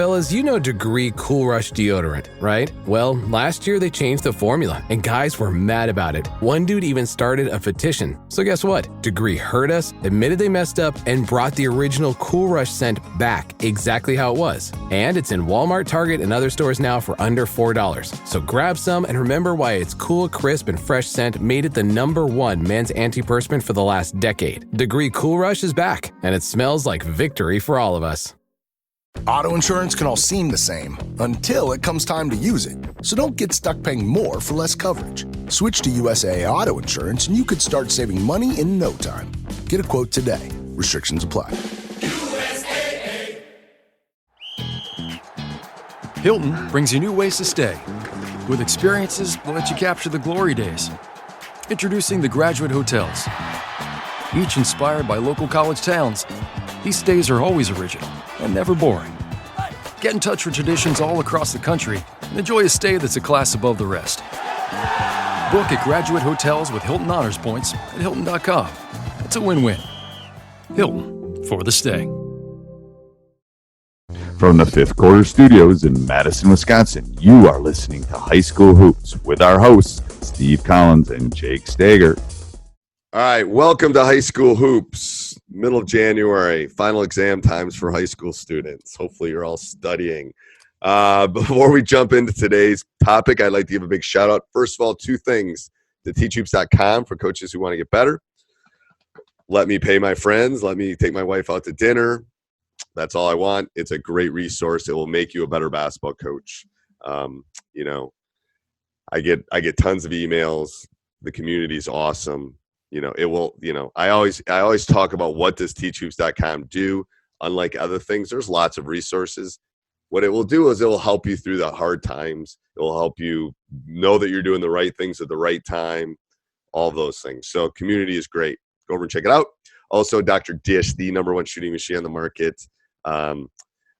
Fellas, you know Degree Cool Rush deodorant, right? Well, last year they changed the formula, and guys were mad about it. One dude even started a petition. So guess what? Degree heard us, admitted they messed up, and brought the original Cool Rush scent back exactly how it was. And it's in Walmart, Target, and other stores now for under $4. So grab some and remember why its cool, crisp, and fresh scent made it the #1 men's antiperspirant for the last decade. Degree Cool Rush is back, and it smells like victory for all of us. Auto insurance can all seem the same until it comes time to use it. So don't get stuck paying more for less coverage. Switch to USAA Auto Insurance and you could start saving money in no time. Get a quote today. Restrictions apply. USAA. Hilton brings you new ways to stay. With experiences that let you capture the glory days. Introducing the Graduate Hotels. Each inspired by local college towns, these stays are always original and never boring. Get in touch with traditions all across the country and enjoy a stay that's a class above the rest. Book at Graduate Hotels with Hilton Honors Points at Hilton.com. It's a win-win. Hilton, for the stay. From the Fifth Quarter Studios in Madison, Wisconsin, you are listening to High School Hoops with our hosts, Steve Collins and Jake Steger. All right, welcome to High School Hoops. Middle of January, final exam times for high school students. Hopefully you're all studying. Before we jump into today's topic, I'd like to give a big shout out. First of all, 2 things to teachhoops.com for coaches who want to get better. Let me pay my friends. Let me take my wife out to dinner. That's all I want. It's a great resource. It will make you a better basketball coach. You know, I get tons of emails. The community is awesome. You know, it will, you know, I always talk about what does teachhoops.com do. Unlike other things, there's lots of resources. What it will do is it will help you through the hard times. It will help you know that you're doing the right things at the right time, all of those things. So community is great. Go over and check it out. Also, Dr. Dish, the #1 shooting machine on the market.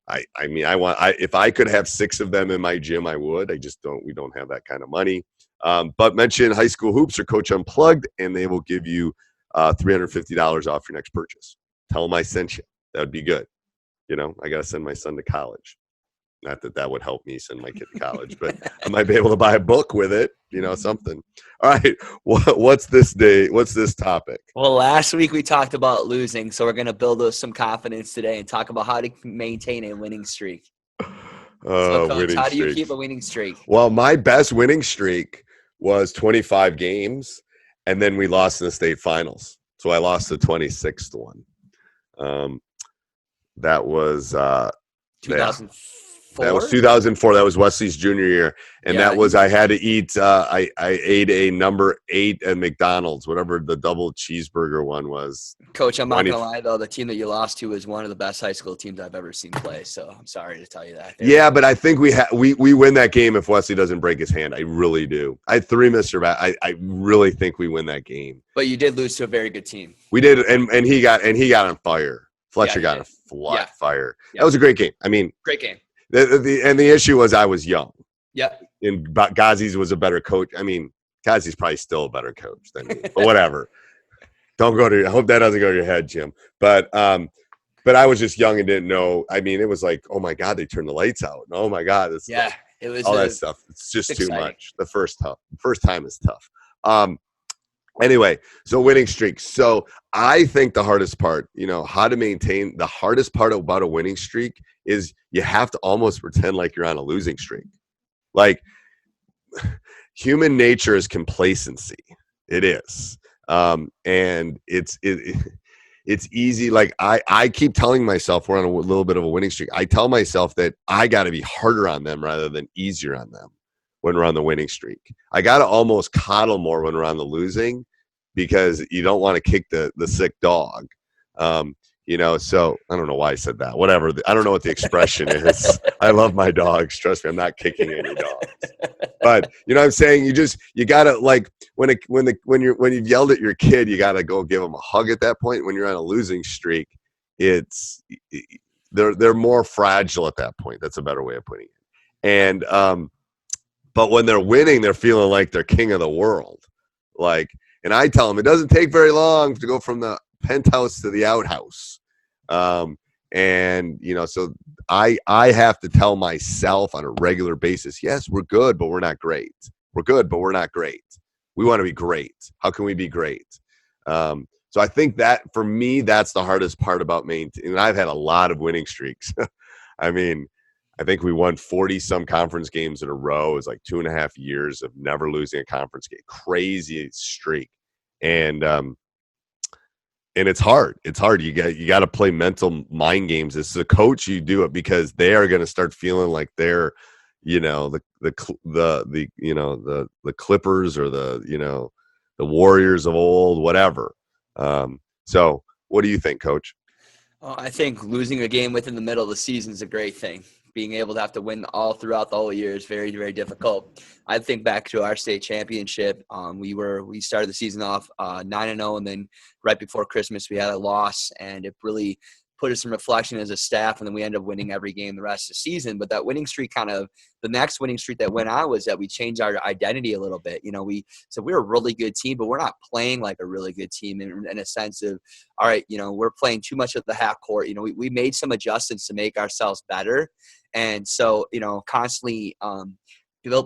If I could have 6 of them in my gym, I would. We don't have that kind of money. But mention High School Hoops or Coach Unplugged, and they will give you $350 off your next purchase. Tell them I sent you. That would be good. You know, I got to send my son to college. Not that that would help me send my kid to college, but I might be able to buy a book with it, you know, something. All right, what's this day? What's this topic? Well, last week we talked about losing, so we're going to build us some confidence today and talk about how to maintain a winning streak. So, Coach, how do you keep a winning streak? Well, my best winning streak was 25 games, and then we lost in the state finals. So I lost the 26th one. That was 2004. That was 2004. That was Wesley's junior year, and that was I had to eat. I ate a number 8 at McDonald's, whatever the double cheeseburger one was. Coach, I'm not gonna lie though, the team that you lost to is one of the best high school teams I've ever seen play. So I'm sorry to tell you that. Yeah, but I think we win that game if Wesley doesn't break his hand. I really do. I had 3 Mr. Bat. I really think we win that game. But you did lose to a very good team. We did, and he got on fire. Fletcher got on fire. Yeah. That was a great game. I mean, great game. The issue was I was young. Yeah. And Ghazi's was a better coach. I mean, Ghazi's probably still a better coach than me, but whatever. I hope that doesn't go to your head, Jim. But I was just young and didn't know. I mean, it was like, oh my God, they turned the lights out. Oh my God. It was all that stuff. It's just too much. The first time is tough. Anyway, so winning streaks. So I think the hardest part, how to maintain the hardest part about a winning streak is you have to almost pretend like you're on a losing streak. Like human nature is complacency. It is. And it's easy. Like I keep telling myself we're on a little bit of a winning streak. I tell myself that I got to be harder on them rather than easier on them when we're on the winning streak. I got to almost coddle more when we're on the losing because you don't want to kick the sick dog. So I don't know why I said that. Whatever. I don't know what the expression is. I love my dogs. Trust me, I'm not kicking any dogs. But you know what I'm saying? You gotta, like, when you've yelled at your kid, you gotta go give them a hug at that point. When you're on a losing streak, they're more fragile at that point. That's a better way of putting it. And but when they're winning, they're feeling like they're king of the world. And I tell them it doesn't take very long to go from the penthouse to the outhouse. And, so I have to tell myself on a regular basis, yes, we're good, but we're not great. We're good, but we're not great. We want to be great. How can we be great? So I think that for me, that's the hardest part about maintaining. And I've had a lot of winning streaks. I mean, I think we won 40 some conference games in a row. It was like 2.5 years of never losing a conference game. Crazy streak. And it's hard. It's hard. You got to play mental mind games. As a coach, you do it because they are going to start feeling like they're, the Clippers or the Warriors of old, whatever. So what do you think, Coach? I think losing a game within the middle of the season is a great thing. Being able to have to win all throughout the whole year is very, very difficult. I think back to our state championship. We started the season off 9-0, and then right before Christmas we had a loss, and it really put us in reflection as a staff, and then we ended up winning every game the rest of the season. But that winning streak the next winning streak that went on was that we changed our identity a little bit. We said we're a really good team, but we're not playing like a really good team in a sense of, all right, we're playing too much of the half court. We made some adjustments to make ourselves better. And so, constantly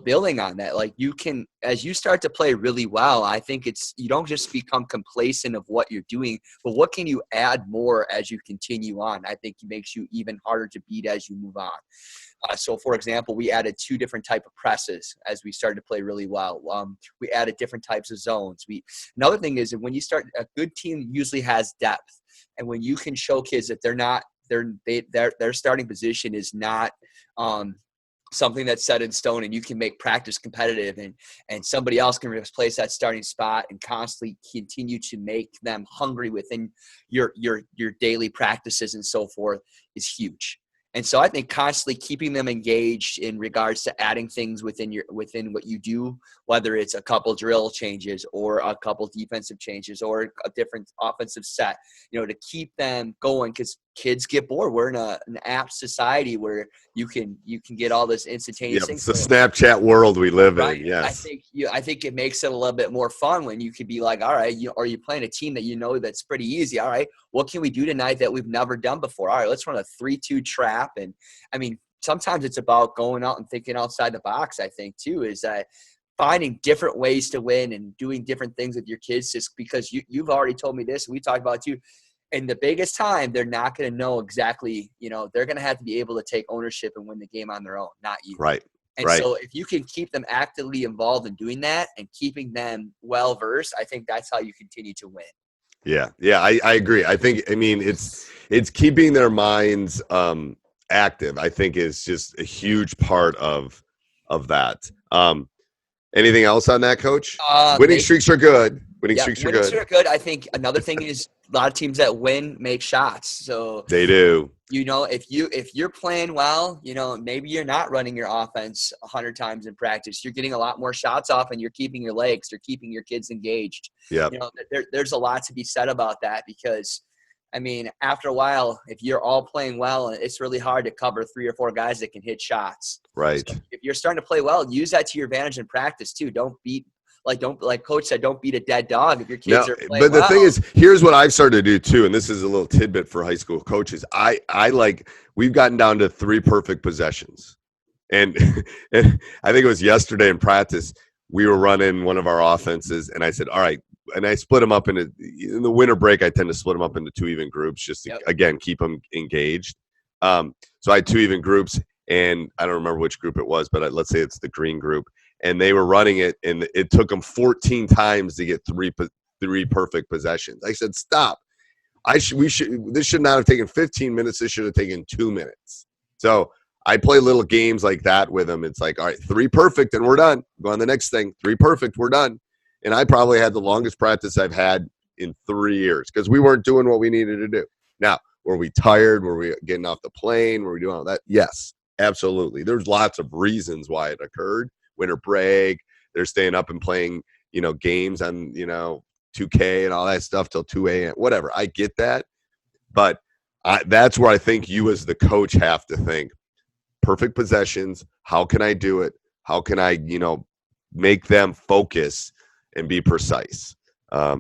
building on that, like you can, as you start to play really well, I think you don't just become complacent of what you're doing, but what can you add more as you continue on? I think it makes you even harder to beat as you move on. So for example, we added 2 different type of presses as we started to play really well. We added different types of zones. Another thing is that when you start, a good team usually has depth. And when you can show kids that their starting position is not, something that's set in stone, and you can make practice competitive, and somebody else can replace that starting spot and constantly continue to make them hungry within your daily practices and so forth is huge. And so I think constantly keeping them engaged in regards to adding things within what you do, whether it's a couple drill changes or a couple defensive changes or a different offensive set, to keep them going, because kids get bored. We're in an app society where you can get all this instantaneous things. It's the Snapchat world we live in. Yes. I think it makes it a little bit more fun when you could be like, all right, are you playing a team that that's pretty easy? All right, what can we do tonight that we've never done before? All right, let's run a 3-2 trap. And I mean, sometimes it's about going out and thinking outside the box. I think too is that finding different ways to win and doing different things with your kids, just because you've already told me this, and we talked about it too. In the biggest time, they're not going to know exactly, they're going to have to be able to take ownership and win the game on their own, not you. Right. And so if you can keep them actively involved in doing that and keeping them well-versed, I think that's how you continue to win. Yeah. I agree. It's keeping their minds active, I think, is just a huge part of that. Anything else on that, Coach? Winning streaks are good. Winning streaks are good. I think another thing is a lot of teams that win make shots. So they do. If you're playing well, maybe you're not running your offense 100 times in practice. You're getting a lot more shots off, and you're keeping your legs. You're keeping your kids engaged. Yeah. There's a lot to be said about that, because after a while, if you're all playing well, it's really hard to cover 3 or 4 guys that can hit shots. Right. So if you're starting to play well, use that to your advantage in practice too. Like Coach said, don't beat a dead dog if your kids are playing well. But the thing is, here's what I've started to do too, and this is a little tidbit for high school coaches. We've gotten down to 3 perfect possessions. And I think it was yesterday in practice, we were running one of our offenses, and I said, all right, and I split them up in the winter break. I tend to split them up into 2 even groups just to, again, keep them engaged. So I had 2 even groups, and I don't remember which group it was, but let's say it's the green group. And they were running it, and it took them 14 times to get 3 perfect possessions. I said, stop. This should not have taken 15 minutes. This should have taken 2 minutes. So I play little games like that with them. It's like, all right, 3 perfect, and we're done. Go on the next thing. 3 perfect, we're done. And I probably had the longest practice I've had in 3 years because we weren't doing what we needed to do. Now, were we tired? Were we getting off the plane? Were we doing all that? Yes, absolutely. There's lots of reasons why it occurred. Winter break, they're staying up and playing, games on, 2K and all that stuff till 2 a.m., whatever. I get that. But that's where I think you as the coach have to think, perfect possessions, how can I do it? How can I, make them focus and be precise? All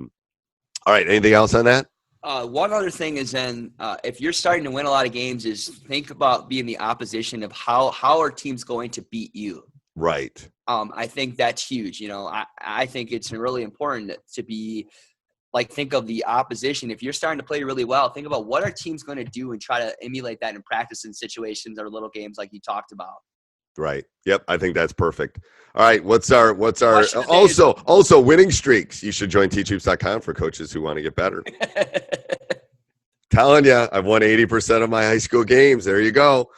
right, anything else on that? One other thing is then if you're starting to win a lot of games is think about being the opposition of how are teams going to beat you. Right. I think that's huge. I think it's really important to be like, think of the opposition. If you're starting to play really well, think about what are teams going to do and try to emulate that in practice in situations or little games like you talked about. Right. Yep. I think that's perfect. All right. What's our Question also winning streaks? You should join teachhoops.com for coaches who want to get better. Telling you, I've won 80% of my high school games. There you go.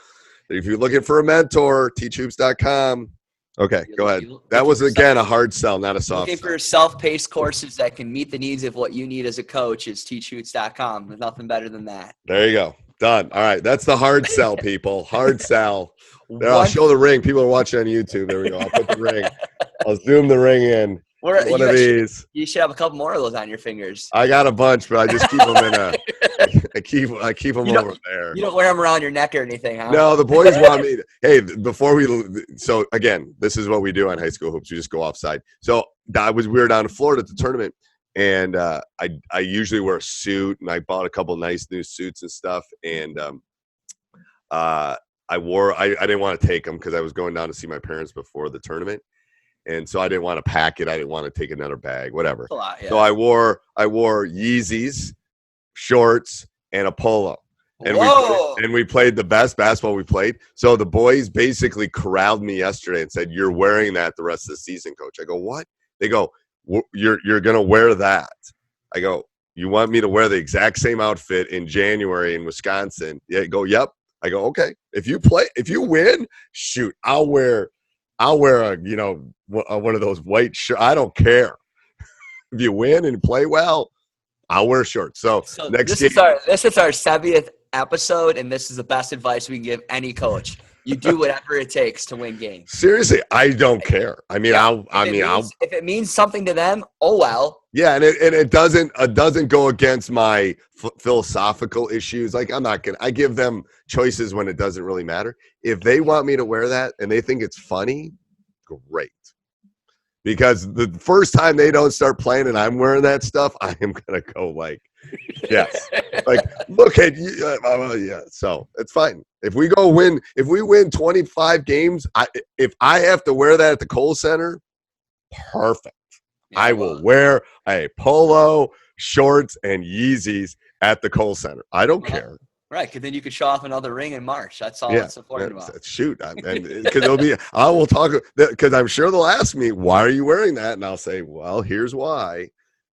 If you're looking for a mentor, teachhoops.com. Okay, go ahead. That was, again, a hard sell, not a soft looking sell. for self-paced courses that can meet the needs of what you need as a coach is teachhoops.com. There's nothing better than that. There you go. Done. All right. That's the hard sell, people. Hard sell. There, I'll show the ring. People are watching on YouTube. There we go. I'll put the ring. I'll zoom the ring in. One of these. You should have a couple more of those on your fingers. I got a bunch, but I just keep them in a. I keep them over there. You don't wear them around your neck or anything, huh? No, the boys want me. Hey, before we. So again, this is what we do on High School Hoops. We just go offside. So we were down in Florida at the tournament, and I usually wear a suit, and I bought a couple nice new suits and stuff, and I didn't want to take them because I was going down to see my parents before the tournament. And so I didn't want to pack it. I didn't want to take another bag, whatever. Yeah. So I wore Yeezys, shorts, and a polo. And we played the best basketball we played. So the boys basically corralled me yesterday and said, "You're wearing that the rest of the season, coach." I go, "What?" They go, "You're going to wear that." I go, "You want me to wear the exact same outfit in January in Wisconsin?" Yeah, go, "Yep." I go, "Okay. If you win, shoot, I'll wear a, one of those white shirts. I don't care. If you win and play well, I'll wear shorts." So next game. This is our 70th episode, and this is the best advice we can give any coach. You do whatever it takes to win games. Seriously, I don't care. I mean, if it means something to them, oh well. Yeah, and it doesn't go against my philosophical issues. Like I give them choices when it doesn't really matter. If they want me to wear that and they think it's funny, great. Because the first time they don't start playing and I'm wearing that stuff, I am gonna go like, yes, like look at you. Yeah, so it's fine. If we win 25 games, if I have to wear that at the Kohl Center, perfect. Yeah, I will wear a polo, shorts, and Yeezys at the Kohl Center. I don't care. Right, because then you could show off another ring in March. That's all it's important about. Shoot, because I will talk, because I'm sure they'll ask me, "Why are you wearing that?" And I'll say, "Well, here's why."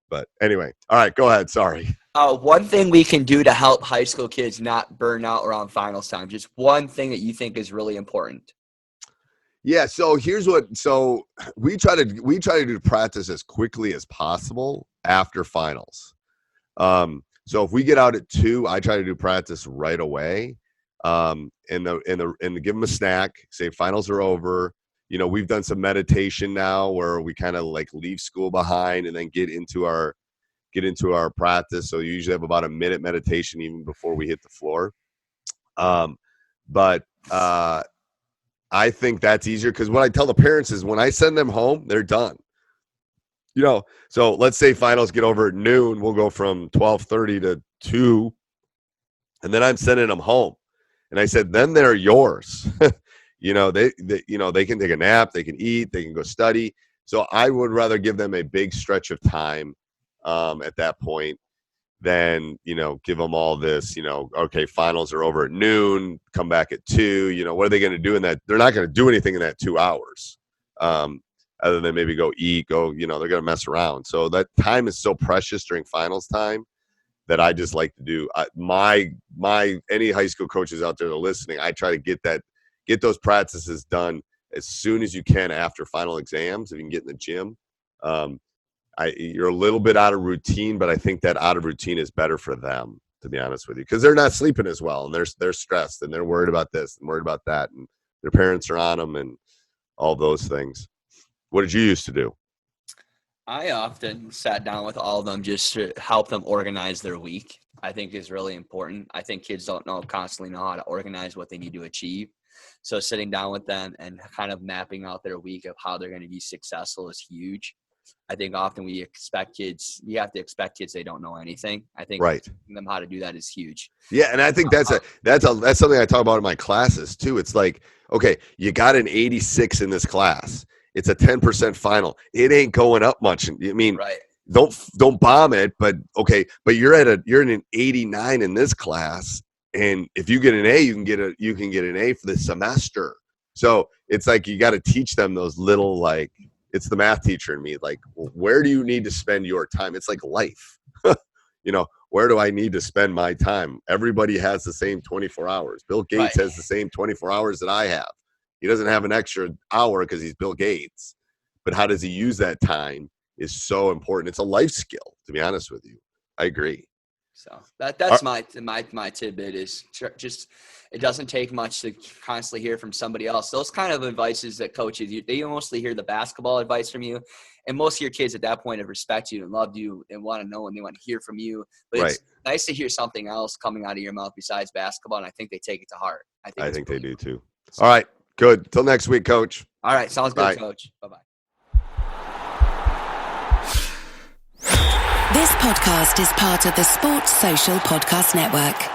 But anyway, all right, go ahead. Sorry. One thing we can do to help high school kids not burn out around finals time. Just one thing that you think is really important. Yeah. So we try to do practice as quickly as possible after finals. So if we get out at 2, I try to do practice right away. And give them a snack, say finals are over. We've done some meditation now where we kind of like leave school behind and then get into our practice. So you usually have about a minute meditation even before we hit the floor. But I think that's easier because what I tell the parents is when I send them home, they're done. So let's say finals get over at noon. We'll go from 12:30 to 2, and then I'm sending them home. And I said, then they're yours. They can take a nap, they can eat, they can go study. So I would rather give them a big stretch of time at that point than give them all this. Okay, finals are over at noon. Come back at 2. What are they going to do in that? They're not going to do anything in that 2 hours. Other than maybe go eat, they're going to mess around. So that time is so precious during finals time that I just like to do. Any high school coaches out there that are listening, I try to get those practices done as soon as you can after final exams. If you can get in the gym, you're a little bit out of routine, but I think that out of routine is better for them, to be honest with you, because they're not sleeping as well, and they're stressed, and they're worried about this and worried about that, and their parents are on them, and all those things. What did you used to do? I often sat down with all of them just to help them organize their week. I think is really important. I think kids don't constantly know how to organize what they need to achieve. So sitting down with them and kind of mapping out their week of how they're going to be successful is huge. I think often you have to expect kids they don't know anything. I think right. teaching them how to do that is huge. Yeah, and I think that's something I talk about in my classes too. It's like, okay, you got an 86 in this class. It's a 10% final. It ain't going up much. I mean, right. Don't bomb it, but okay, but you're in an 89 in this class, and if you get an A, you can get an A for the semester. So it's like you got to teach them those little, like, it's the math teacher in me, like, where do you need to spend your time? It's like life. Where do I need to spend my time? Everybody has the same 24 hours. Bill Gates has the same 24 hours that I have. He doesn't have an extra hour because he's Bill Gates. But how does he use that time is so important. It's a life skill, to be honest with you. I agree. So that's my tidbit is just, it doesn't take much to constantly hear from somebody else. Those kind of advices that coaches, they mostly hear the basketball advice from you. And most of your kids at that point have respected you and loved you and want to know and they want to hear from you. But it's nice to hear something else coming out of your mouth besides basketball. And I think they take it to heart. I think they do too. All right. Good. Till next week, Coach. All right. Sounds good, Bye. Coach. Bye-bye. This podcast is part of the Sports Social Podcast Network.